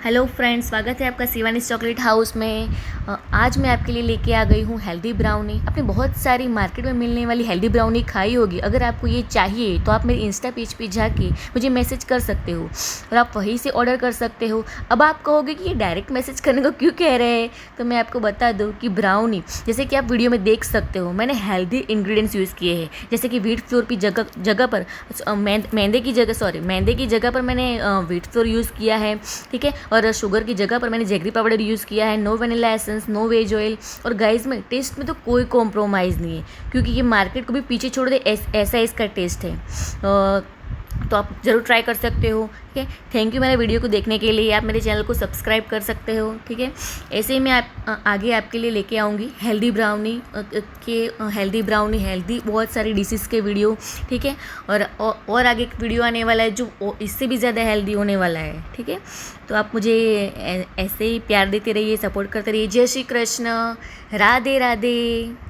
Hello friends, स्वागत है आपका शिवानी चॉकलेट हाउस में। आज मैं आपके लिए लेके आ गई हूँ हेल्दी ब्राउनी। आपने बहुत सारी मार्केट में मिलने वाली हेल्दी ब्राउनी खाई होगी। अगर आपको ये चाहिए तो आप मेरे इंस्टा पेज पे जाके मुझे मैसेज कर सकते हो और आप वहीं से ऑर्डर कर सकते हो। अब आप कहोगे कि ये डायरेक्ट मैसेज करने को क्यों कह रहे हैं, तो मैं आपको बता दूँ कि ब्राउनी जैसे कि आप वीडियो में देख सकते हो, मैंने हेल्दी इंग्रेडिएंट्स यूज़ किए हैं। जैसे कि व्हीट फ्लोर की जगह पर मैदे की जगह पर मैंने व्हीट फ्लोर यूज़ किया है, ठीक है। और शुगर की जगह पर मैंने जैगरी पाउडर यूज़ किया है। No vanilla essence, no veg oil. और गाइस में टेस्ट में तो कोई कॉम्प्रोमाइज़ नहीं है, क्योंकि ये मार्केट को भी पीछे छोड़ दे ऐसा इसका टेस्ट है। तो आप ज़रूर ट्राई कर सकते हो, ठीक है। थैंक यू मेरे वीडियो को देखने के लिए। आप मेरे चैनल को सब्सक्राइब कर सकते हो, ठीक है। ऐसे ही मैं आगे आपके लिए लेके आऊँगी हेल्दी ब्राउनी हेल्दी बहुत सारी डिशेस के वीडियो, ठीक है। और आगे एक वीडियो आने वाला है जो इससे भी ज़्यादा हेल्दी होने वाला है, ठीक है। तो आप मुझे ऐसे ही प्यार देते रहिए, सपोर्ट करते रहिए। जय श्री कृष्ण, राधे राधे।